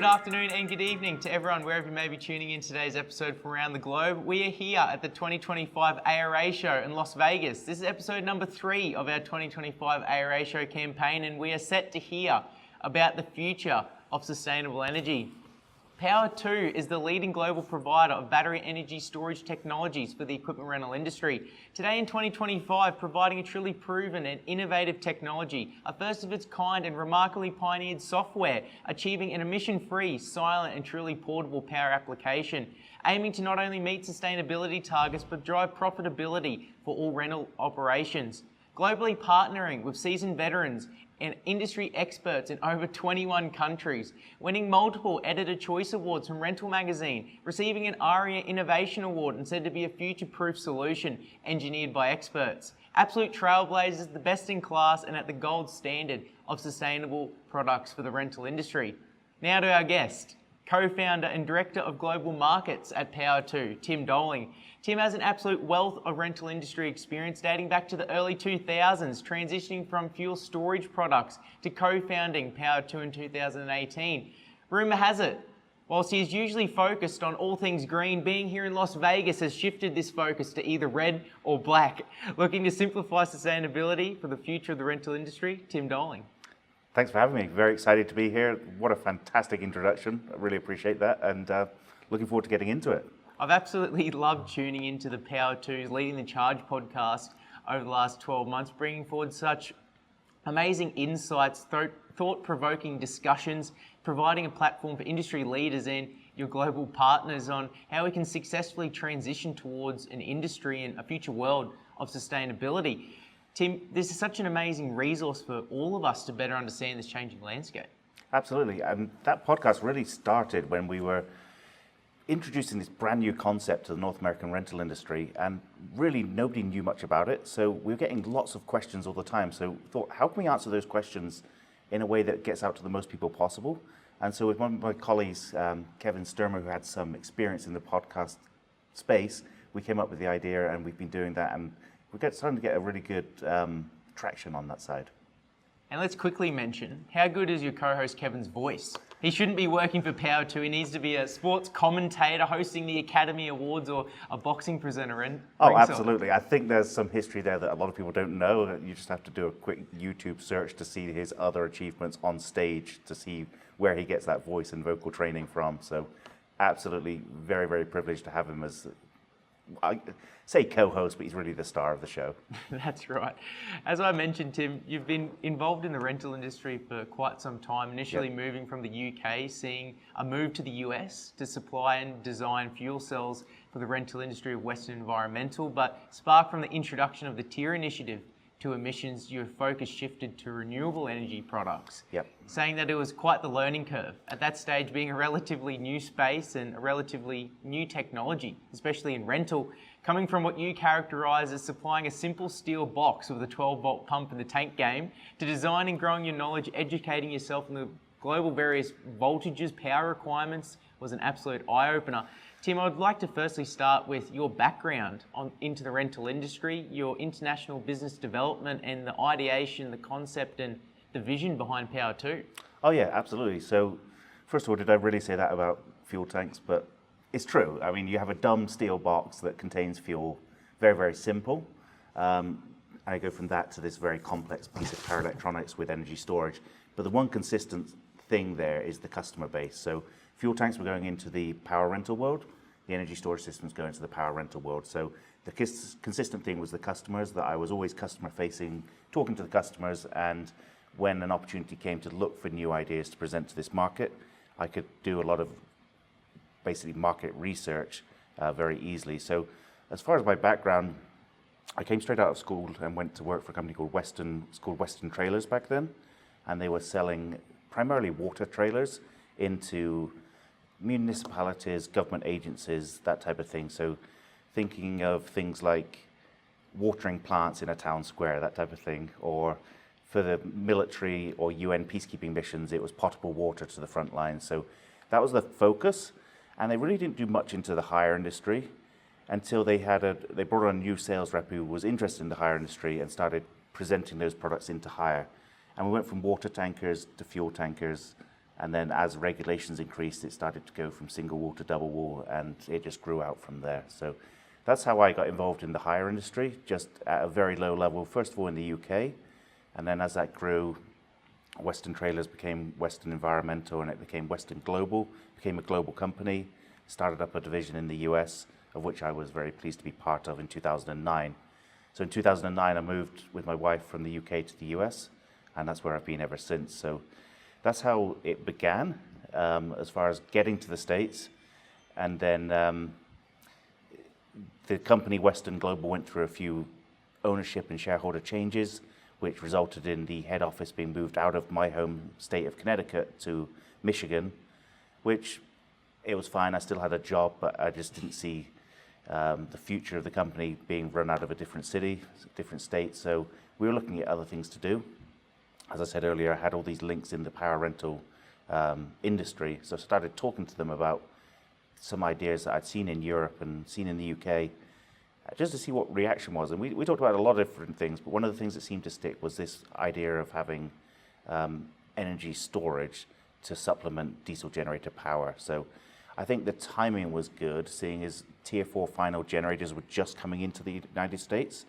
Good afternoon and good evening to everyone wherever you may be tuning in today's episode from around the globe. We are here at the 2025 ARA Show in Las Vegas. This is episode number 3 of our 2025 ARA Show campaign, and we are set to hear about the future of sustainable energy. POWR2 is the leading global provider of battery energy storage technologies for the equipment rental industry. Today in 2025, providing a truly proven and innovative technology, a first of its kind and remarkably pioneered software, achieving an emission-free, silent and truly portable power application, aiming to not only meet sustainability targets but drive profitability for all rental operations. Globally partnering with seasoned veterans and industry experts in over 21 countries, winning multiple Editor Choice Awards from Rental Magazine, receiving an ARA Innovation Award and said to be a future-proof solution engineered by experts. Absolute trailblazers, the best in class and at the gold standard of sustainable products for the rental industry. Now to our guest, co-founder and director of global markets at POWR2, Tim Doling. Tim has an absolute wealth of rental industry experience dating back to the early 2000s, transitioning from fuel storage products to co-founding POWR2 in 2018. Rumour has it, whilst he is usually focused on all things green, being here in Las Vegas has shifted this focus to either red or black. Looking to simplify sustainability for the future of the rental industry, Tim Doling. Thanks for having me. Very excited to be here. What a fantastic introduction. I really appreciate that, and looking forward to getting into it. I've absolutely loved tuning into the POWR2's Leading the Charge podcast over the last 12 months, bringing forward such amazing insights, thought-provoking discussions, providing a platform for industry leaders and your global partners on how we can successfully transition towards an industry and a future world of sustainability. Tim, this is such an amazing resource for all of us to better understand this changing landscape. Absolutely, and that podcast really started when we were introducing this brand new concept to the North American rental industry, and really nobody knew much about it. So we were getting lots of questions all the time. So we thought, how can we answer those questions in a way that gets out to the most people possible? And so with one of my colleagues, Kevin Sturmer, who had some experience in the podcast space, we came up with the idea, and we've been doing that, and we're starting to get a really good traction on that side. And let's quickly mention, how good is your co-host Kevin's voice? He shouldn't be working for POWR2. He needs to be a sports commentator, hosting the Academy Awards, or a boxing presenter. Oh, absolutely. I think there's some history there that a lot of people don't know. You just have to do a quick YouTube search to see his other achievements on stage, to see where he gets that voice and vocal training from. So absolutely very, very privileged to have him as, I say co-host, but he's really the star of the show. That's right. As I mentioned, Tim, you've been involved in the rental industry for quite some time, initially moving from the UK, seeing a move to the US to supply and design fuel cells for the rental industry of Western Environmental, but sparked from the introduction of the TIER initiative to emissions, your focus shifted to renewable energy products, saying that it was quite the learning curve. At that stage, being a relatively new space and a relatively new technology, especially in rental, coming from what you characterise as supplying a simple steel box with a 12-volt pump in the tank game, to designing, growing your knowledge, educating yourself in the global various voltages, power requirements, was an absolute eye-opener. Tim, I would like to firstly start with your background into the rental industry, your international business development and the ideation, the concept and the vision behind POWR2. Oh yeah, absolutely. So first of all, did I really say that about fuel tanks? But it's true. I mean, you have a dumb steel box that contains fuel, very, very simple. I go from that to this very complex piece of power electronics with energy storage. But the one consistent thing there is the customer base. So fuel tanks were going into the power rental world. The energy storage systems go into the power rental world. So the consistent thing was the customers, that I was always customer facing, talking to the customers, and when an opportunity came to look for new ideas to present to this market, I could do a lot of basically market research very easily. So as far as my background, I came straight out of school and went to work for a company called Western Trailers back then, and they were selling primarily water trailers into municipalities, government agencies, that type of thing. So thinking of things like watering plants in a town square, that type of thing, or for the military or UN peacekeeping missions, it was potable water to the front lines. So that was the focus, and they really didn't do much into the hire industry until they brought on a new sales rep who was interested in the hire industry and started presenting those products into hire. And we went from water tankers to fuel tankers And then as regulations increased, it started to go from single wall to double wall, and it just grew out from there. So that's how I got involved in the hire industry, just at a very low level, first of all in the UK, and then as that grew, Western Trailers became Western Environmental, and it became Western Global, became a global company, started up a division in the US, of which I was very pleased to be part of in 2009. So in 2009, I moved with my wife from the UK to the US, and that's where I've been ever since. So that's how it began, as far as getting to the States. And then the company Western Global went through a few ownership and shareholder changes, which resulted in the head office being moved out of my home state of Connecticut to Michigan, which it was fine. I still had a job, but I just didn't see the future of the company being run out of a different city, different state. So we were looking at other things to do. As I said earlier, I had all these links in the power rental industry. So I started talking to them about some ideas that I'd seen in Europe and seen in the UK, just to see what reaction was. And we talked about a lot of different things, but one of the things that seemed to stick was this idea of having energy storage to supplement diesel generator power. So I think the timing was good, seeing as Tier 4 final generators were just coming into the United States.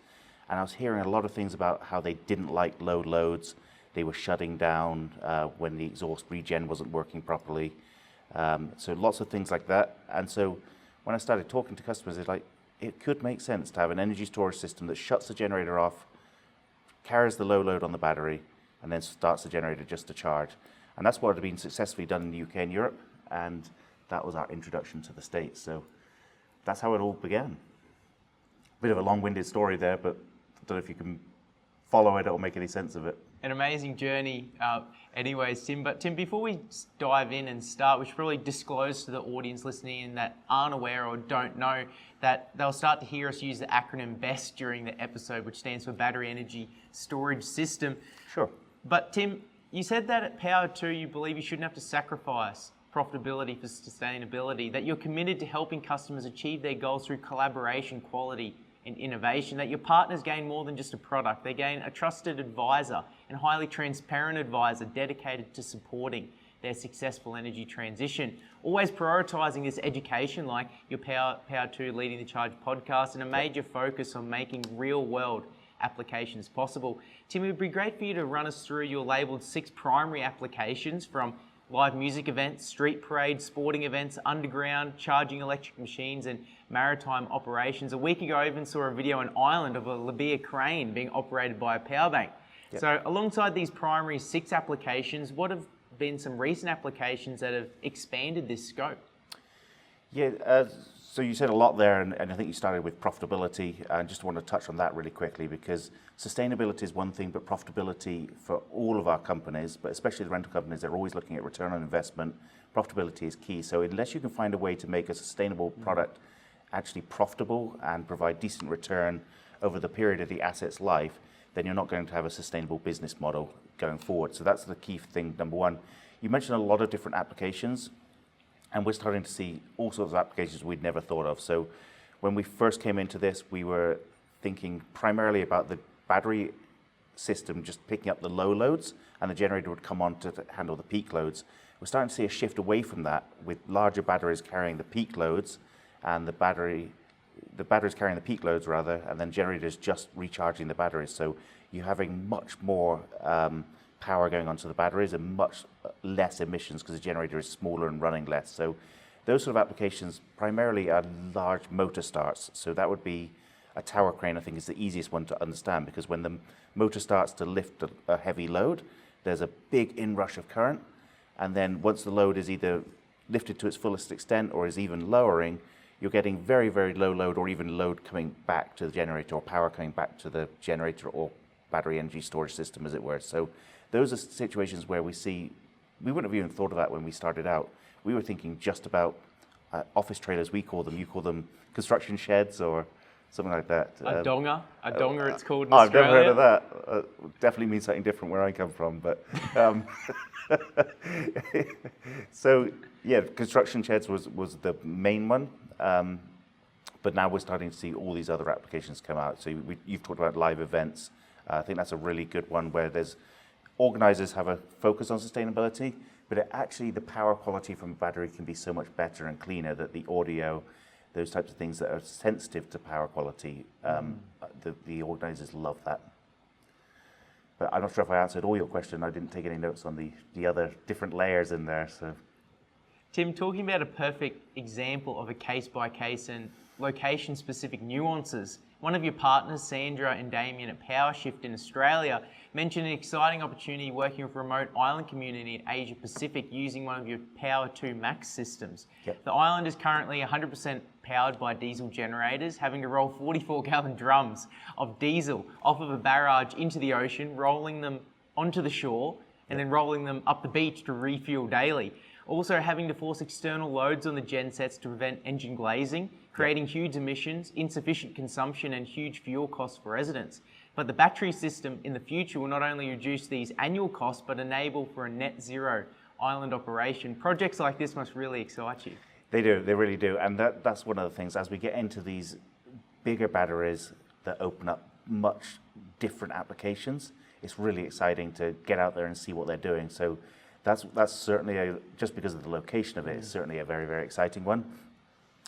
And I was hearing a lot of things about how they didn't like low loads. They were shutting down when the exhaust regen wasn't working properly. So lots of things like that. And so when I started talking to customers, it's like, it could make sense to have an energy storage system that shuts the generator off, carries the low load on the battery, and then starts the generator just to charge. And that's what had been successfully done in the UK and Europe, and that was our introduction to the States. So that's how it all began. Bit of a long-winded story there, but I don't know if you can follow it or make any sense of it. An amazing journey anyways, Tim. But Tim, before we dive in and start, we should probably disclose to the audience listening in that aren't aware or don't know that they'll start to hear us use the acronym BESS during the episode, which stands for Battery Energy Storage System. Sure. But Tim, you said that at POWR2 you believe you shouldn't have to sacrifice profitability for sustainability, that you're committed to helping customers achieve their goals through collaboration, quality, and innovation, that your partners gain more than just a product. They gain a trusted advisor and highly transparent advisor dedicated to supporting their successful energy transition. Always prioritizing this education, like your POWR2 Leading the Charge podcast, and a major focus on making real-world applications possible. Tim, it would be great for you to run us through your labeled 6 primary applications, from live music events, street parades, sporting events, underground, charging electric machines, and maritime operations. A week ago, I even saw a video on Ireland of a Labia crane being operated by a power bank. Yep. So alongside these primary 6 applications, what have been some recent applications that have expanded this scope? Yeah, so you said a lot there, and I think you started with profitability. I just want to touch on that really quickly, because sustainability is one thing, but profitability for all of our companies, but especially the rental companies, they're always looking at return on investment. Profitability is key. So unless you can find a way to make a sustainable product actually profitable and provide decent return over the period of the asset's life, then you're not going to have a sustainable business model going forward. So that's the key thing, number one. You mentioned a lot of different applications, and we're starting to see all sorts of applications we'd never thought of. So when we first came into this, we were thinking primarily about the battery system just picking up the low loads, and the generator would come on to handle the peak loads. We're starting to see a shift away from that, with larger batteries carrying the peak loads, and the batteries carrying the peak loads rather, and then generators just recharging the batteries. So you're having much more power going onto the batteries and much less emissions because the generator is smaller and running less. So those sort of applications primarily are large motor starts. So that would be a tower crane, I think, is the easiest one to understand, because when the motor starts to lift a heavy load, there's a big inrush of current. And then once the load is either lifted to its fullest extent or is even lowering, you're getting very, very low load, or even load coming back to the generator, or power coming back to the generator or battery energy storage system, as it were. So those are situations where we wouldn't have even thought of that when we started out. We were thinking just about office trailers, we call them. You call them construction sheds or something like that. A donger it's called in I've Australia. never heard of that. Definitely means something different where I come from. But so yeah, construction sheds was the main one. But now we're starting to see all these other applications come out. So you've talked about live events. I think that's a really good one, where organizers have a focus on sustainability, but actually the power quality from a battery can be so much better and cleaner that the audio, those types of things that are sensitive to power quality, the organizers love that. But I'm not sure if I answered all your question. I didn't take any notes on the other different layers in there. So, Tim, talking about a perfect example of a case-by-case and location-specific nuances, one of your partners, Sandra and Damien at PowerShift in Australia, mentioned an exciting opportunity working with a remote island community in Asia Pacific using one of your POWR2 Max systems. Yep. The island is currently 100% powered by diesel generators, having to roll 44-gallon drums of diesel off of a barrage into the ocean, rolling them onto the shore, and then rolling them up the beach to refuel daily. Also having to force external loads on the gensets to prevent engine glazing, creating huge emissions, insufficient consumption, and huge fuel costs for residents. But the battery system in the future will not only reduce these annual costs, but enable for a net zero island operation. Projects like this must really excite you. they do, they really do. And that's one of the things, as we get into these bigger batteries that open up much different applications, it's really exciting to get out there and see what they're doing. So that's certainly, just because of the location of it, it's certainly a very, very exciting one.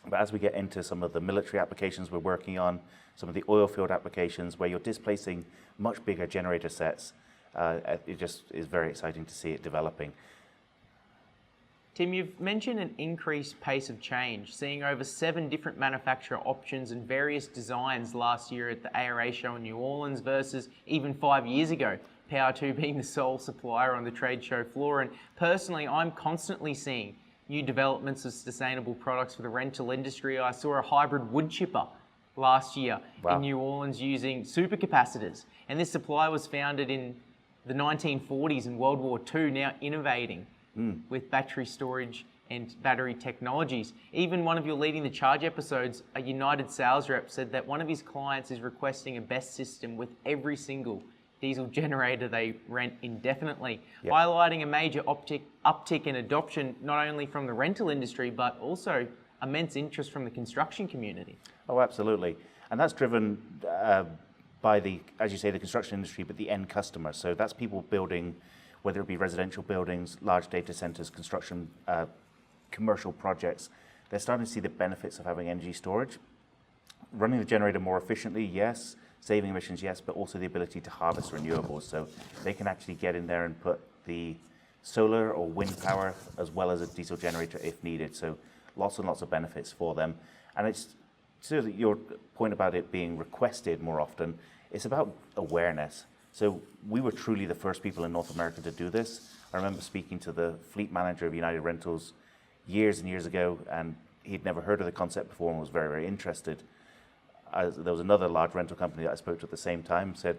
But as we get into some of the military applications we're working on, some of the oil field applications where you're displacing much bigger generator sets, it just is very exciting to see it developing. Tim, you've mentioned an increased pace of change, seeing over 7 different manufacturer options and various designs last year at the ARA Show in New Orleans versus even 5 years ago, POWR2 being the sole supplier on the trade show floor. And personally, I'm constantly seeing new developments of sustainable products for the rental industry. I saw a hybrid wood chipper last year in New Orleans using supercapacitors. And this supply was founded in the 1940s and World War II, now innovating with battery storage and battery technologies. Even one of your Leading the Charge episodes, a United sales rep said that one of his clients is requesting a BESS system with every single diesel generator they rent indefinitely, highlighting a major uptick in adoption, not only from the rental industry, but also immense interest from the construction community. Oh, absolutely. And that's driven by the, as you say, the construction industry, but the end customer. So that's people building, whether it be residential buildings, large data centers, construction, commercial projects. They're starting to see the benefits of having energy storage. Running the generator more efficiently, yes. Saving emissions, yes, but also the ability to harvest renewables. So they can actually get in there and put the solar or wind power as well as a diesel generator if needed. So lots and lots of benefits for them. And it's to your point about it being requested more often, it's about awareness. So we were truly the first people in North America to do this. I remember speaking to the fleet manager of United Rentals years and years ago, and he'd never heard of the concept before and was very, very interested. There was another large rental company that I spoke to at the same time, said,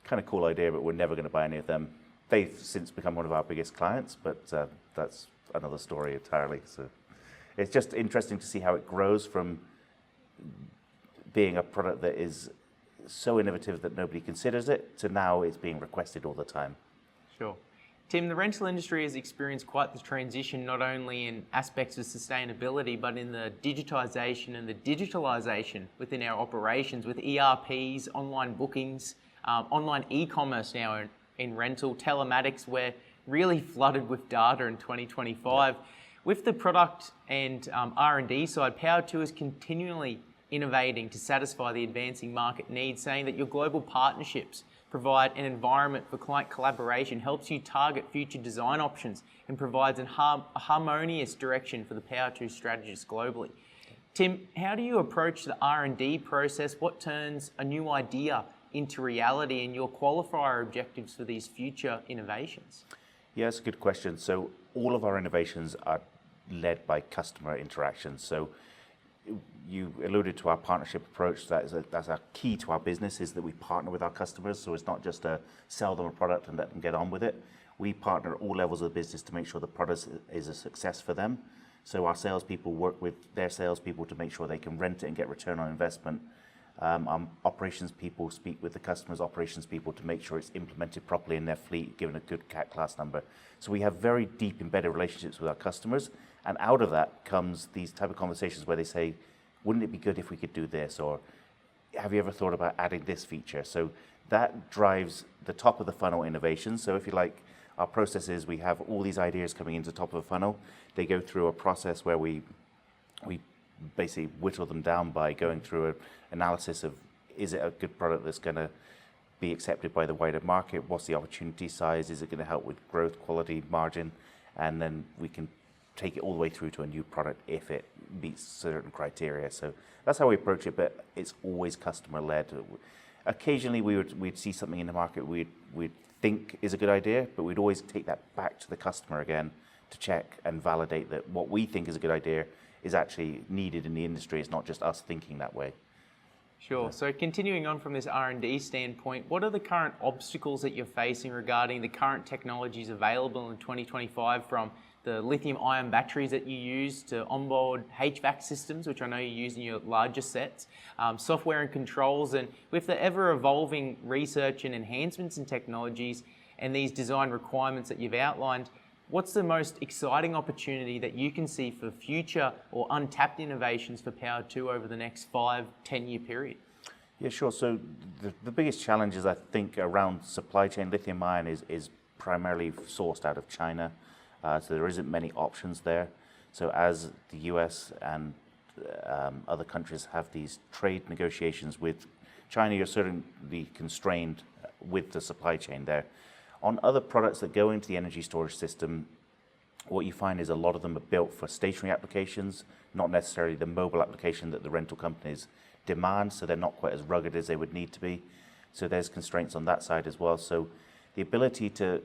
kind of cool idea, but we're never going to buy any of them. They've since become one of our biggest clients, but that's another story entirely. So it's just interesting to see how it grows from being a product that is so innovative that nobody considers it, to now it's being requested all the time. Sure. Tim, the rental industry has experienced quite the transition, not only in aspects of sustainability, but in the digitisation and the digitalisation within our operations, with ERPs, online bookings, online e-commerce now in rental, telematics. We're really flooded with data in 2025. With the product and R&D side, POWR2 is continually innovating to satisfy the advancing market needs, saying that your global partnerships provide an environment for client collaboration, helps you target future design options, and provides a harmonious direction for the POWR2 strategists globally. Tim, how do you approach the R&D process? What turns a new idea into reality, and your qualifier objectives for these future innovations? Yeah, that's a good question. So all of our innovations are led by customer interaction. So you alluded to our partnership approach. That's our key to our business, is that we partner with our customers. So it's not just to sell them a product and let them get on with it. We partner at all levels of the business to make sure the product is a success for them. So our salespeople work with their salespeople to make sure they can rent it and get return on investment. Our operations people speak with the customer's operations people to make sure it's implemented properly in their fleet, given a good CAT class number. So we have very deep embedded relationships with our customers. And out of that comes these type of conversations where they say, wouldn't it be good if we could do this? Or have you ever thought about adding this feature? So that drives the top of the funnel innovation. So if you like, our process is we have all these ideas coming into the top of a funnel. They go through a process where we basically whittle them down by going through an analysis of, is it a good product that's going to be accepted by the wider market? What's the opportunity size? Is it going to help with growth, quality, margin? And then we can take it all the way through to a new product if it meets certain criteria. So that's how we approach it, but it's always customer-led. Occasionally we'd see something in the market we'd think is a good idea, but we'd always take that back to the customer again to check and validate that what we think is a good idea is actually needed in the industry. It's not just us thinking that way. Sure. So continuing on from this R&D standpoint, what are the current obstacles that you're facing regarding the current technologies available in 2025, from the lithium-ion batteries that you use to onboard HVAC systems, which I know you use in your larger sets, software and controls, and with the ever-evolving research and enhancements in technologies and these design requirements that you've outlined, what's the most exciting opportunity that you can see for future or untapped innovations for POWR2 over the next 5-10 year period? Yeah, sure. So the biggest challenges I think around supply chain lithium-ion is primarily sourced out of China. So there isn't many options there. So as the US and other countries have these trade negotiations with China, you're certainly constrained with the supply chain there. On other products that go into the energy storage system, what you find is a lot of them are built for stationary applications, not necessarily the mobile application that the rental companies demand, so they're not quite as rugged as they would need to be. So there's constraints on that side as well. So the ability to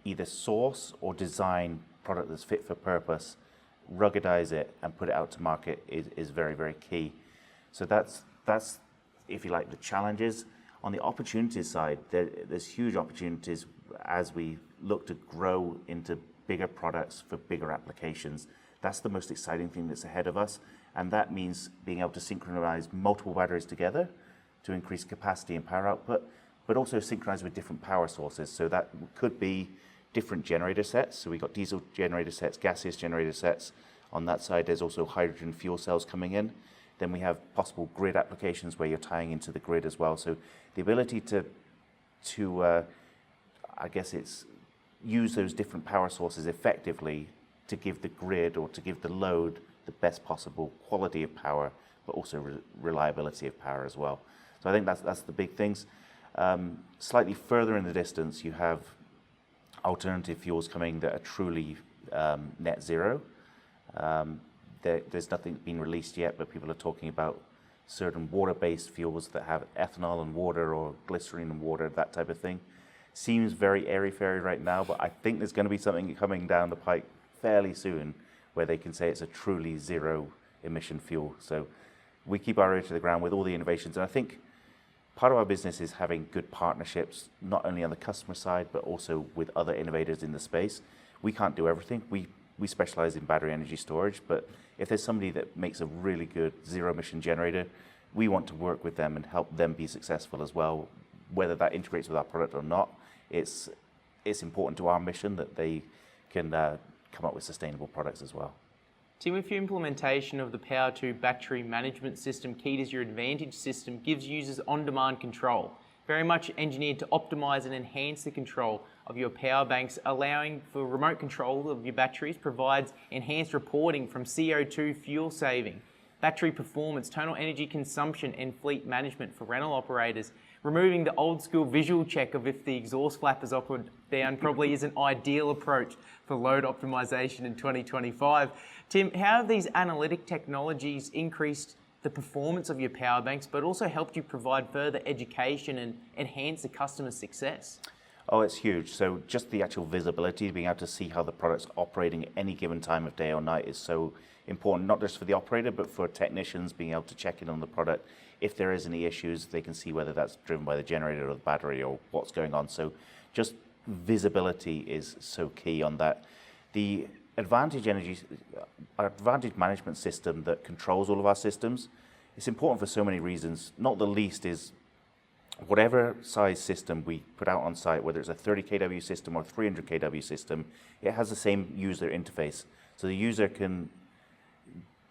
either source or design product that's fit for purpose, ruggedize it, and put it out to market is very, very key. So that's, if you like, the challenges. On the opportunities side, there's huge opportunities as we look to grow into bigger products for bigger applications. That's the most exciting thing that's ahead of us. And that means being able to synchronize multiple batteries together to increase capacity and power output, but also synchronize with different power sources. So that could be different generator sets. So we've got diesel generator sets, gaseous generator sets. On that side, there's also hydrogen fuel cells coming in. Then we have possible grid applications where you're tying into the grid as well. So the ability to I guess it's use those different power sources effectively to give the grid or to give the load the best possible quality of power, but also reliability of power as well. So I think that's the big things. Slightly further in the distance, you have alternative fuels coming that are truly net zero. There's nothing been released yet, but people are talking about certain water-based fuels that have ethanol and water or glycerine and water, that type of thing. Seems very airy-fairy right now, but I think there's going to be something coming down the pike fairly soon where they can say it's a truly zero-emission fuel. So we keep our ear to the ground with all the innovations, and I think part of our business is having good partnerships, not only on the customer side, but also with other innovators in the space. We can't do everything. We specialize in battery energy storage, but if there's somebody that makes a really good zero-emission generator, we want to work with them and help them be successful as well. Whether that integrates with our product or not, it's important to our mission that they can come up with sustainable products as well. Tim, with your implementation of the POWR2 battery management system, keyed as your Advantage system, gives users on-demand control, very much engineered to optimize and enhance the control of your power banks, allowing for remote control of your batteries, provides enhanced reporting from CO2 fuel saving, battery performance, total energy consumption, and fleet management for rental operators. Removing the old school visual check of if the exhaust flap is up or down probably is an ideal approach for load optimization in 2025. Tim, how have these analytic technologies increased the performance of your power banks, but also helped you provide further education and enhance the customer success? Oh, it's huge. So just the actual visibility, being able to see how the product's operating at any given time of day or night is so important, not just for the operator, but for technicians being able to check in on the product. If there is any issues, they can see whether that's driven by the generator or the battery or what's going on. So just visibility is so key on that. The Advantage management system that controls all of our systems, it's important for so many reasons. Not the least is whatever size system we put out on site, whether it's a 30 kW system or 300 kW system, it has the same user interface. So the user can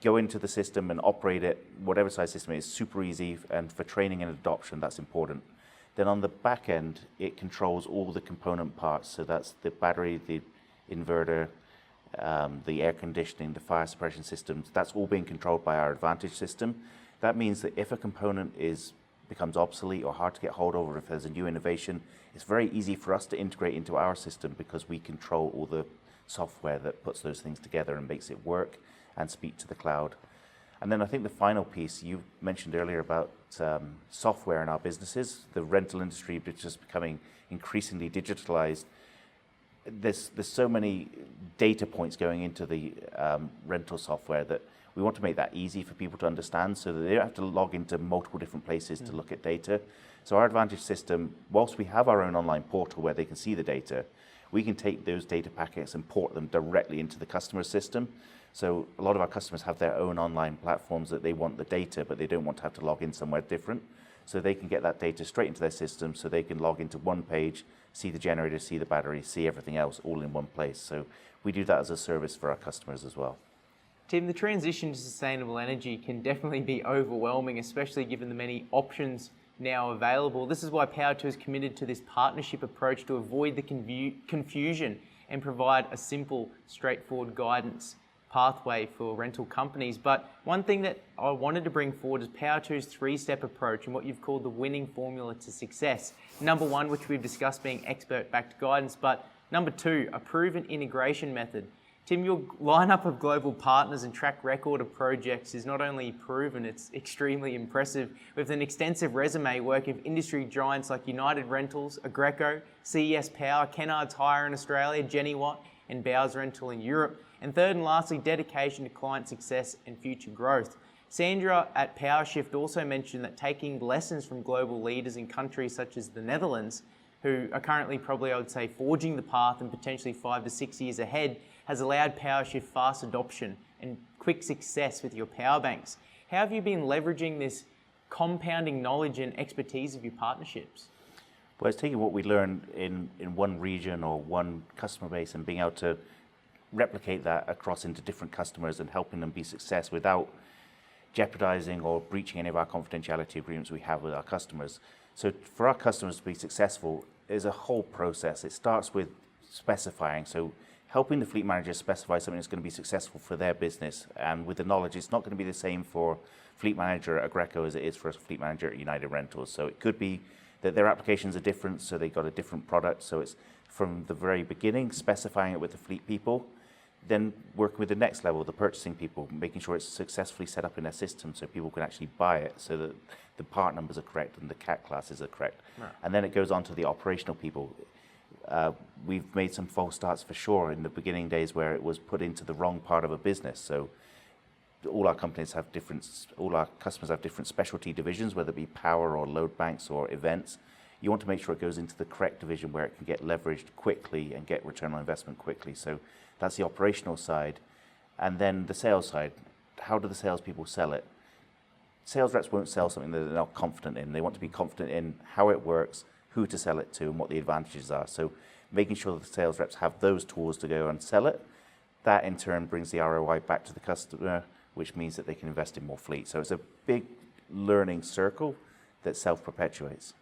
go into the system and operate it, whatever size system it is, super easy, and for training and adoption, that's important. Then on the back end, it controls all the component parts. So that's the battery, the inverter, the air conditioning, the fire suppression systems. That's all being controlled by our Advantage system. That means that if a component becomes obsolete or hard to get hold of, or if there's a new innovation, it's very easy for us to integrate into our system because we control all the software that puts those things together and makes it work and speak to the cloud. And then I think the final piece you mentioned earlier about software in our businesses, the rental industry is just becoming increasingly digitalized. There's so many data points going into the rental software that we want to make that easy for people to understand so that they don't have to log into multiple different places to look at data. So our Advantage system, whilst we have our own online portal where they can see the data, we can take those data packets and port them directly into the customer system. So a lot of our customers have their own online platforms that they want the data, but they don't want to have to log in somewhere different. So they can get that data straight into their system so they can log into one page, see the generator, see the battery, see everything else all in one place. So we do that as a service for our customers as well. Tim, the transition to sustainable energy can definitely be overwhelming, especially given the many options now available. This is why POWR2 is committed to this partnership approach to avoid the confusion and provide a simple, straightforward guidance pathway for rental companies. But one thing that I wanted to bring forward is POWR2's three-step approach and what you've called the winning formula to success. Number one, which we've discussed, being expert-backed guidance, but number two, a proven integration method. Tim, your lineup of global partners and track record of projects is not only proven, it's extremely impressive, with an extensive resume working with industry giants like United Rentals, Aggreko, CES Power, Kennards Hire in Australia, Jenny Watt, and Bowers Rental in Europe. And third and lastly, dedication to client success and future growth. Sandra at PowerShift also mentioned that taking lessons from global leaders in countries such as the Netherlands, who are currently probably, I would say, forging the path and potentially 5 to 6 years ahead, has allowed PowerShift fast adoption and quick success with your power banks. How have you been leveraging this compounding knowledge and expertise of your partnerships? Well, it's taking what we learn in one region or one customer base and being able to replicate that across into different customers and helping them be successful without jeopardizing or breaching any of our confidentiality agreements we have with our customers. So for our customers to be successful, there's a whole process. It starts with specifying, so helping the fleet manager specify something that's going to be successful for their business, and with the knowledge it's not going to be the same for fleet manager at Aggreko as it is for a fleet manager at United Rentals. So it could be that their applications are different, so they got a different product. So it's from the very beginning, specifying it with the fleet people, then working with the next level, the purchasing people, making sure it's successfully set up in their system so people can actually buy it, so that the part numbers are correct and the CAT classes are correct. Right. And then it goes on to the operational people. We've made some false starts for sure in the beginning days where it was put into the wrong part of a business. So all our customers have different specialty divisions, whether it be power or load banks or events. You want to make sure it goes into the correct division where it can get leveraged quickly and get return on investment quickly. So that's the operational side. And then the sales side, how do the salespeople sell it? Sales reps won't sell something that they're not confident in. They want to be confident in how it works, who to sell it to, and what the advantages are. So making sure that the sales reps have those tools to go and sell it, that in turn brings the ROI back to the customer, which means that they can invest in more fleet. So it's a big learning circle that self-perpetuates.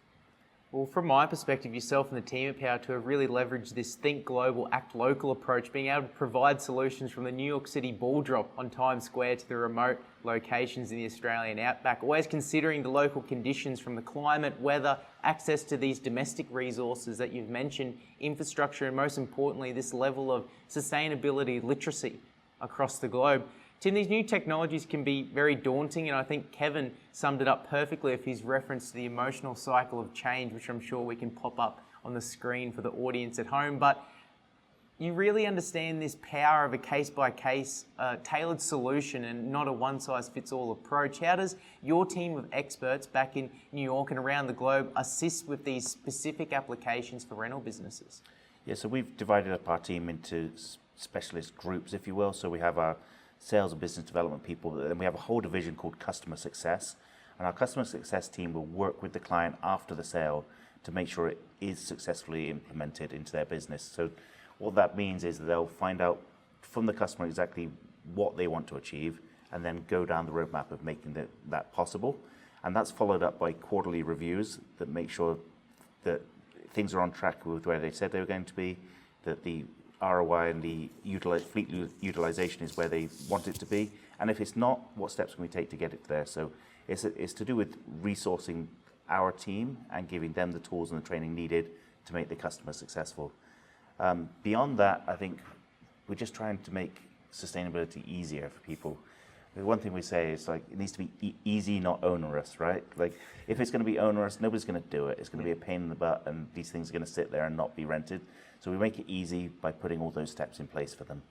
Well, from my perspective, yourself and the team at POWR2 have really leveraged this think global, act local approach, being able to provide solutions from the New York City ball drop on Times Square to the remote locations in the Australian outback, always considering the local conditions from the climate, weather, access to these domestic resources that you've mentioned, infrastructure, and most importantly, this level of sustainability literacy across the globe. Tim, these new technologies can be very daunting, and I think Kevin summed it up perfectly with his reference to the emotional cycle of change, which I'm sure we can pop up on the screen for the audience at home. But you really understand this power of a case-by-case tailored solution and not a one-size-fits-all approach. How does your team of experts back in New York and around the globe assist with these specific applications for rental businesses? Yeah, so we've divided up our team into specialist groups, if you will. So we have our sales and business development people, and we have a whole division called customer success. And our customer success team will work with the client after the sale to make sure it is successfully implemented into their business. So what that means is that they'll find out from the customer exactly what they want to achieve and then go down the roadmap of making that possible. And that's followed up by quarterly reviews that make sure that things are on track with where they said they were going to be, that the ROI and the fleet utilization is where they want it to be. And if it's not, what steps can we take to get it there? So it's to do with resourcing our team and giving them the tools and the training needed to make the customer successful. Beyond that, I think we're just trying to make sustainability easier for people. The one thing we say is like it needs to be easy, not onerous, right? Like if it's going to be onerous, nobody's going to do it. It's going to be a pain in the butt, and these things are going to sit there and not be rented. So we make it easy by putting all those steps in place for them.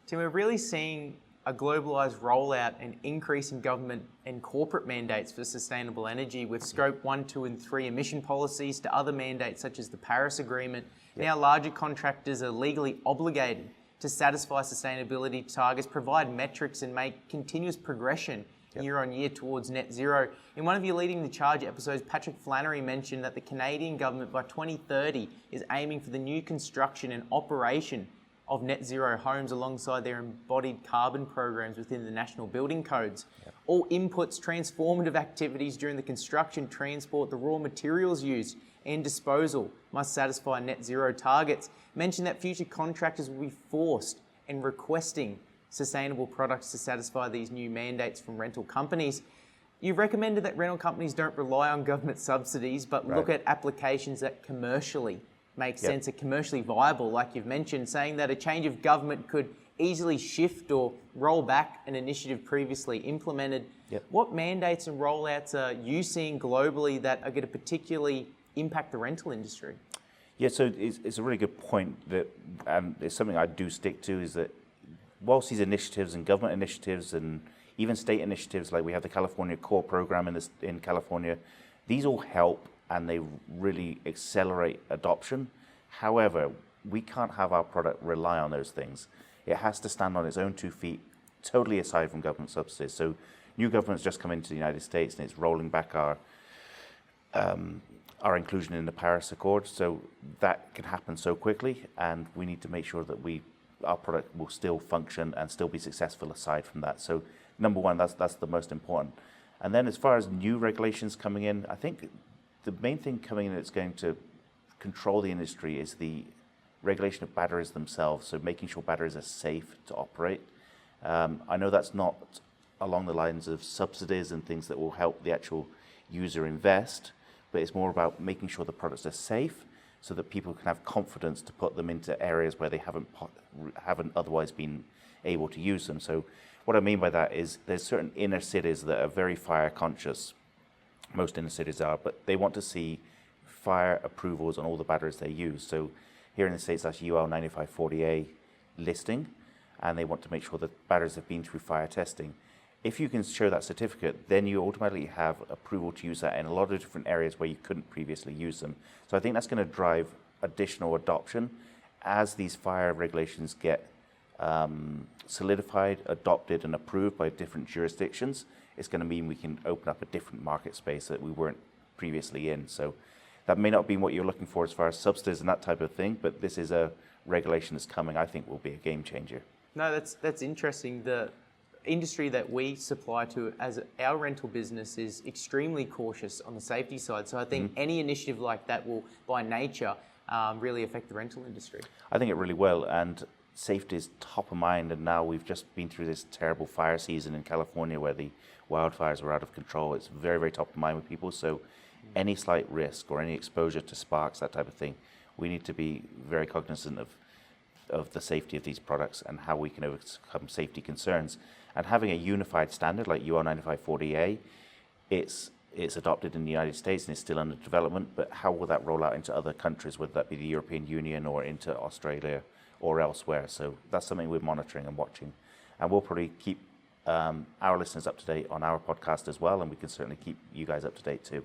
So we're really seeing a globalized rollout and increase in government and corporate mandates for sustainable energy, with scope 1, 2, and 3 emission policies to other mandates such as the Paris Agreement. Yep. Now larger contractors are legally obligated to satisfy sustainability targets, provide metrics, and make continuous progression year on year towards net zero. In one of your Leading the Charge episodes, Patrick Flannery mentioned that the Canadian government by 2030 is aiming for the new construction and operation of net zero homes alongside their embodied carbon programs within the national building codes. Yep. All inputs, transformative activities during the construction, transport, the raw materials used and disposal must satisfy net zero targets. Mentioned that future contractors will be forced and requesting sustainable products to satisfy these new mandates from rental companies. You've recommended that rental companies don't rely on government subsidies, but look at applications that commercially make sense, are commercially viable, like you've mentioned, saying that a change of government could easily shift or roll back an initiative previously implemented. What mandates and rollouts are you seeing globally that are going to particularly impact the rental industry? Yeah, so it's a really good point that it's something I do stick to, is that whilst these initiatives and government initiatives and even state initiatives, like we have the California Core Program in California, these all help and they really accelerate adoption. However, we can't have our product rely on those things. It has to stand on its own 2 feet, totally aside from government subsidies. So new government's just come into the United States and it's rolling back our inclusion in the Paris Accord. So that can happen so quickly, and we need to make sure that our product will still function and still be successful aside from that. So number one, that's the most important. And then as far as new regulations coming in, I think the main thing coming in that's going to control the industry is the regulation of batteries themselves. So making sure batteries are safe to operate. I know that's not along the lines of subsidies and things that will help the actual user invest, but it's more about making sure the products are safe so that people can have confidence to put them into areas where they haven't otherwise been able to use them. So what I mean by that is there's certain inner cities that are very fire conscious. Most inner cities are, but they want to see fire approvals on all the batteries they use. So here in the States, that's UL 9540A listing, and they want to make sure that batteries have been through fire testing. If you can show that certificate, then you automatically have approval to use that in a lot of different areas where you couldn't previously use them. So I think that's going to drive additional adoption as these fire regulations get solidified, adopted, and approved by different jurisdictions. It's going to mean we can open up a different market space that we weren't previously in. So that may not be what you're looking for as far as subsidies and that type of thing, but this is a regulation that's coming, I think will be a game changer. No, that's interesting. The industry that we supply to as our rental business is extremely cautious on the safety side. So I think any initiative like that will, by nature, really affect the rental industry. I think it really will, and safety is top of mind. And now we've just been through this terrible fire season in California where the wildfires were out of control. It's very, very top of mind with people. So any slight risk or any exposure to sparks, that type of thing, we need to be very cognizant of the safety of these products and how we can overcome safety concerns. And having a unified standard like UL 9540A, it's adopted in the United States and it's still under development, but how will that roll out into other countries, whether that be the European Union or into Australia or elsewhere? So that's something we're monitoring and watching. And we'll probably keep our listeners up to date on our podcast as well, and we can certainly keep you guys up to date too.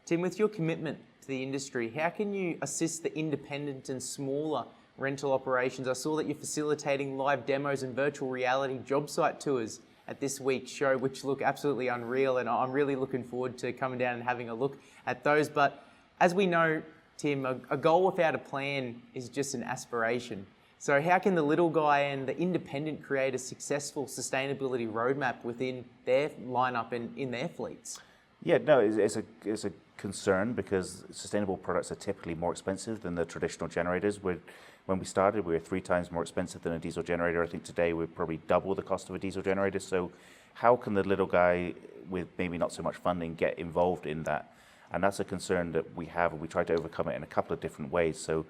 Tim, with your commitment to the industry, how can you assist the independent and smaller rental operations? I saw that you're facilitating live demos and virtual reality job site tours at this week's show, which look absolutely unreal, and I'm really looking forward to coming down and having a look at those. But as we know, Tim, a goal without a plan is just an aspiration. So how can the little guy and the independent create a successful sustainability roadmap within their lineup and in their fleets? Yeah, no, it's a concern because sustainable products are typically more expensive than the traditional generators. When we started, we were 3 times more expensive than a diesel generator. I think today we're probably double the cost of a diesel generator. So how can the little guy with maybe not so much funding get involved in that? And that's a concern that we have, and we try to overcome it in a couple of different ways. So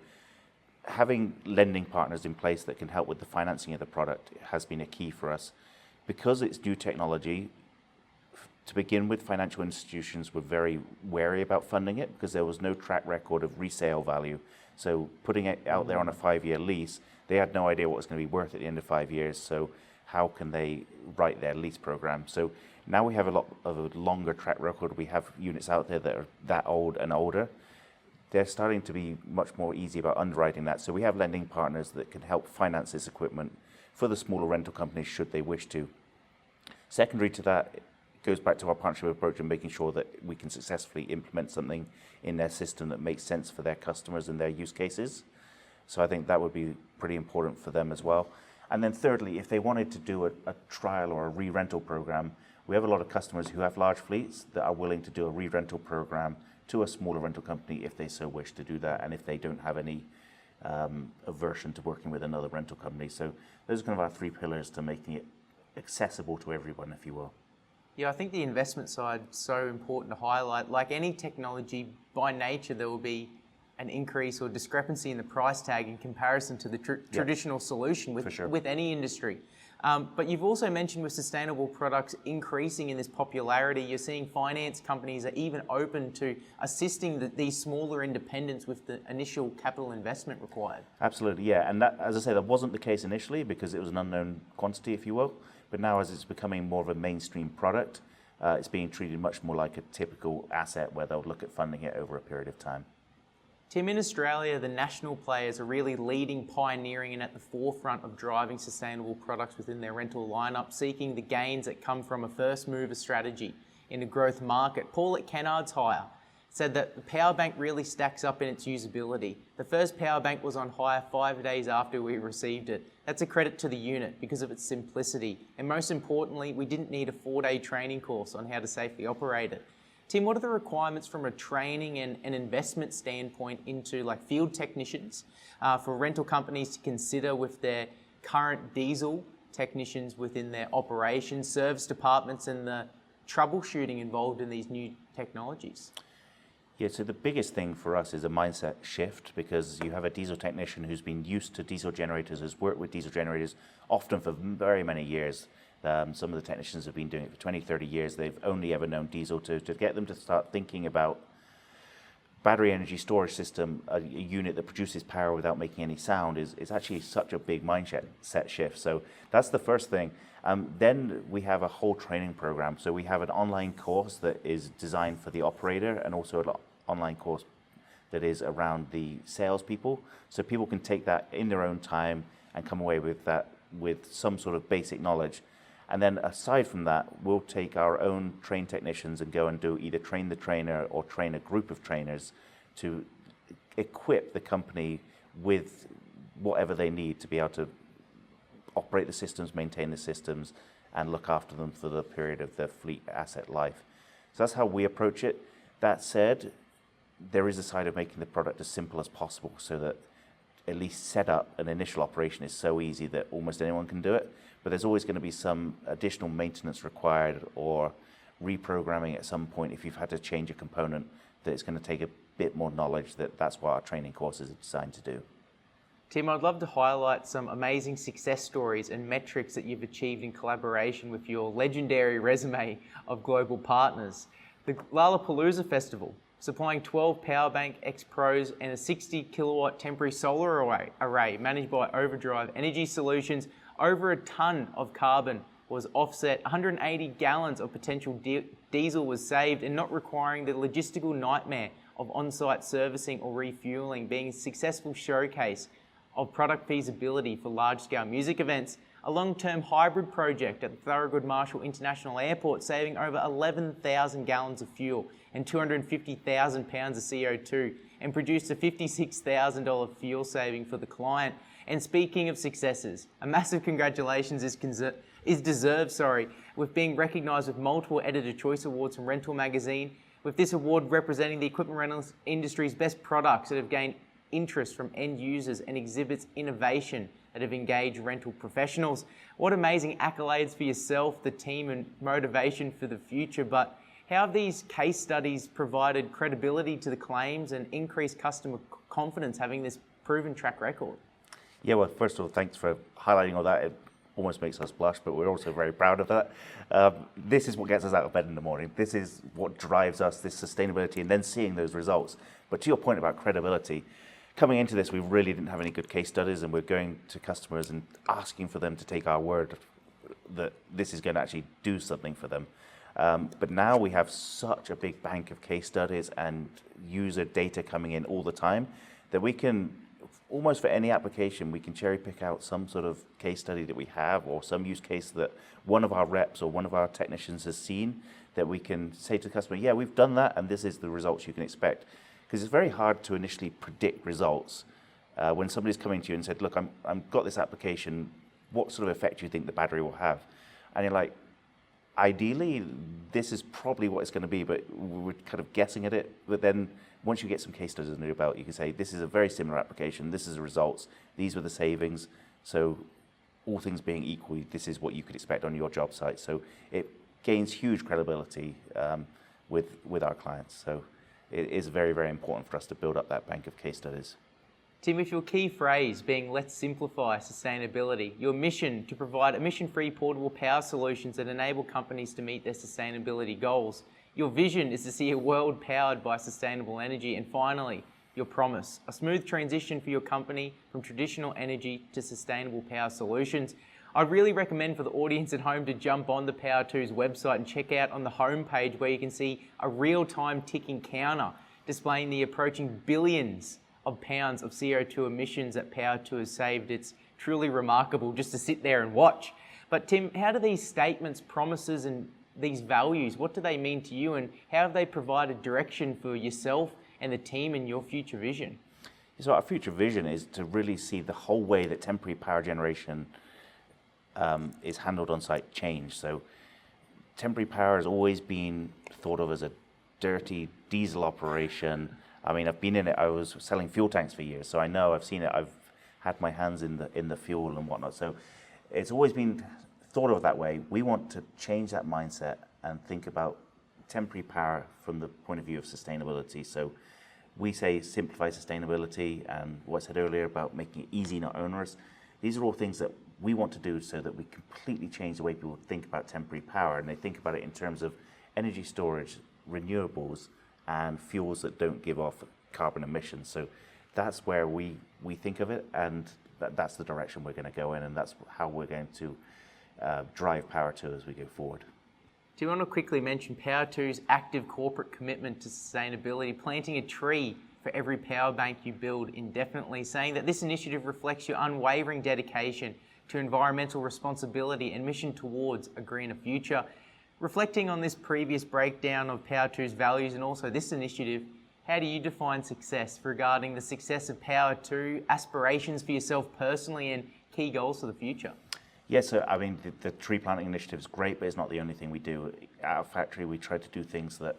having lending partners in place that can help with the financing of the product has been a key for us. Because it's new technology, to begin with, financial institutions were very wary about funding it because there was no track record of resale value. So putting it out there on a 5-year lease, they had no idea what it was going to be worth at the end of 5 years. So how can they write their lease program? So now we have a lot of a longer track record. We have units out there that are that old and older. They're starting to be much more easy about underwriting that. So we have lending partners that can help finance this equipment for the smaller rental companies should they wish to. Secondary to that, it goes back to our partnership approach and making sure that we can successfully implement something in their system that makes sense for their customers and their use cases. So I think that would be pretty important for them as well. And then thirdly, if they wanted to do a trial or a re-rental program, we have a lot of customers who have large fleets that are willing to do a re-rental program to a smaller rental company if they so wish to do that, and if they don't have any aversion to working with another rental company. So those are kind of our 3 pillars to making it accessible to everyone, if you will. Yeah, I think the investment side is so important to highlight. Like any technology, by nature, there will be an increase or discrepancy in the price tag in comparison to the traditional solution with any industry. But you've also mentioned with sustainable products increasing in this popularity, you're seeing finance companies are even open to assisting these smaller independents with the initial capital investment required. Absolutely, yeah. And that, as I say, that wasn't the case initially because it was an unknown quantity, if you will. But now as it's becoming more of a mainstream product, it's being treated much more like a typical asset where they'll look at funding it over a period of time. Tim, in Australia, the national players are really leading, pioneering and at the forefront of driving sustainable products within their rental lineup, seeking the gains that come from a first mover strategy in a growth market. Paul at Kennard's Hire said that the power bank really stacks up in its usability. The first power bank was on hire 5 days after we received it. That's a credit to the unit because of its simplicity. And most importantly, we didn't need a 4-day training course on how to safely operate it. Tim, what are the requirements from a training and an investment standpoint into like field technicians for rental companies to consider with their current diesel technicians within their operations, service departments, and the troubleshooting involved in these new technologies? Yeah, so the biggest thing for us is a mindset shift because you have a diesel technician who's been used to diesel generators, has worked with diesel generators often for very many years. Some of the technicians have been doing it for 20, 30 years. They've only ever known diesel. To get them to start thinking about battery energy storage system, a unit that produces power without making any sound is actually such a big mindset shift. So that's the first thing. Then we have a whole training program. So we have an online course that is designed for the operator and also an online course that is around the salespeople. So people can take that in their own time and come away with that with some sort of basic knowledge. And then aside from that, we'll take our own trained technicians and go and do either train the trainer or train a group of trainers to equip the company with whatever they need to be able to operate the systems, maintain the systems, and look after them for the period of their fleet asset life. So that's how we approach it. That said, there is a side of making the product as simple as possible so that at least set up an initial operation is so easy that almost anyone can do it. But there's always going to be some additional maintenance required or reprogramming at some point if you've had to change a component that it's going to take a bit more knowledge. That's what our training courses are designed to do. Tim, I'd love to highlight some amazing success stories and metrics that you've achieved in collaboration with your legendary resume of global partners. The Lollapalooza Festival, supplying 12 Powerbank X Pros and a 60 kilowatt temporary solar array managed by Overdrive Energy Solutions. Over a ton of carbon was offset, 180 gallons of potential diesel was saved, and not requiring the logistical nightmare of on-site servicing or refueling, being a successful showcase of product feasibility for large-scale music events. A long-term hybrid project at the Thurgood Marshall International Airport, saving over 11,000 gallons of fuel and 250,000 pounds of CO2, and produced a $56,000 fuel saving for the client. And speaking of successes, a massive congratulations is deserved, with being recognised with multiple Editor Choice Awards from Rental Magazine, with this award representing the equipment rental industry's best products that have gained interest from end users and exhibits innovation that have engaged rental professionals. What amazing accolades for yourself, the team, and motivation for the future. But how have these case studies provided credibility to the claims and increased customer confidence having this proven track record? Yeah, well, first of all, thanks for highlighting all that. It almost makes us blush, but we're also very proud of that. This is what gets us out of bed in the morning. This is what drives us, this sustainability, and then seeing those results. But to your point about credibility, coming into this, we really didn't have any good case studies, and we're going to customers and asking for them to take our word that this is going to actually do something for them. But now we have such a big bank of case studies and user data coming in all the time that we can, almost for any application, we can cherry pick out some sort of case study that we have or some use case that one of our reps or one of our technicians has seen that we can say to the customer, yeah, we've done that and this is the results you can expect. Because it's very hard to initially predict results. When somebody's coming to you and said, look, I've got this application, what sort of effect do you think the battery will have? And you're like, ideally, this is probably what it's going to be, but we're kind of guessing at it. But then once you get some case studies under your belt, you can say, this is a very similar application, this is the results, these were the savings. So all things being equal, this is what you could expect on your job site. So it gains huge credibility with our clients. So it is very, very important for us to build up that bank of case studies. Tim, with your key phrase being let's simplify sustainability, your mission to provide emission-free portable power solutions that enable companies to meet their sustainability goals. Your vision is to see a world powered by sustainable energy. And finally, your promise, a smooth transition for your company from traditional energy to sustainable power solutions. I'd really recommend for the audience at home to jump on the POWR2's website and check out on the homepage where you can see a real-time ticking counter displaying the approaching billions of pounds of CO2 emissions that POWR2 has saved. It's truly remarkable just to sit there and watch. But Tim, how do these statements, promises, and these values, what do they mean to you, and how have they provided direction for yourself and the team in your future vision? So our future vision is to really see the whole way that temporary power generation is handled on site change. So temporary power has always been thought of as a dirty diesel operation. I mean, I've been in it. I was selling fuel tanks for years, so I know, I've seen it. I've had my hands in the fuel and whatnot. So it's always been thought of that way. We want to change that mindset and think about temporary power from the point of view of sustainability. So we say simplify sustainability, and what I said earlier about making it easy, not onerous. These are all things that we want to do so that we completely change the way people think about temporary power, and they think about it in terms of energy storage, renewables, and fuels that don't give off carbon emissions. So that's where we think of it, and that's the direction we're going to go in, and that's how we're going to drive POWR2 as we go forward. Do you want to quickly mention POWR2's active corporate commitment to sustainability, planting a tree for every power bank you build indefinitely, saying that this initiative reflects your unwavering dedication to environmental responsibility and mission towards a greener future. Reflecting on this previous breakdown of POWR2's values and also this initiative, how do you define success regarding the success of POWR2, aspirations for yourself personally, and key goals for the future? Yes, so, I mean, the tree planting initiative is great, but it's not the only thing we do. At our factory, we try to do things that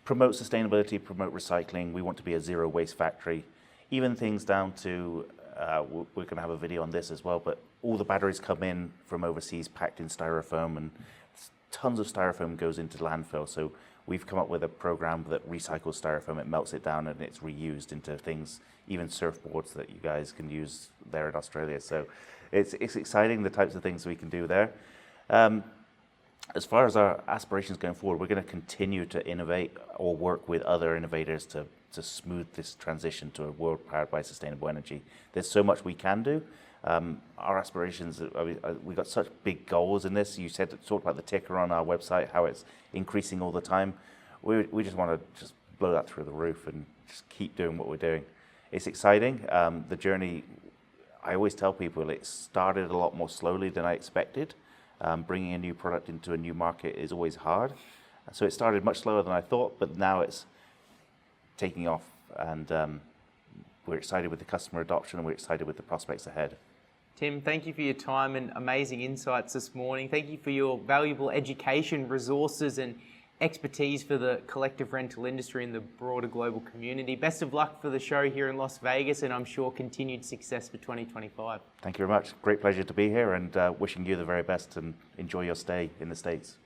promote sustainability, promote recycling. We want to be a zero waste factory. Even things down to, we're going to have a video on this as well, but all the batteries come in from overseas packed in styrofoam, and tons of styrofoam goes into landfill. So we've come up with a program that recycles styrofoam, it melts it down, and it's reused into things, even surfboards that you guys can use there in Australia. So it's exciting, the types of things we can do there. As far as our aspirations going forward, we're going to continue to innovate or work with other innovators to smooth this transition to a world powered by sustainable energy. There's so much we can do. Our aspirations, we've got such big goals in this. You talked about the ticker on our website, how it's increasing all the time. We just want to just blow that through the roof and just keep doing what we're doing. It's exciting. The journey, I always tell people, it started a lot more slowly than I expected. Bringing a new product into a new market is always hard. So it started much slower than I thought, but now it's taking off, and we're excited with the customer adoption, and we're excited with the prospects ahead. Tim, thank you for your time and amazing insights this morning. Thank you for your valuable education, resources, and expertise for the collective rental industry and the broader global community. Best of luck for the show here in Las Vegas, and I'm sure continued success for 2025. Thank you very much. Great pleasure to be here, and wishing you the very best and enjoy your stay in the States.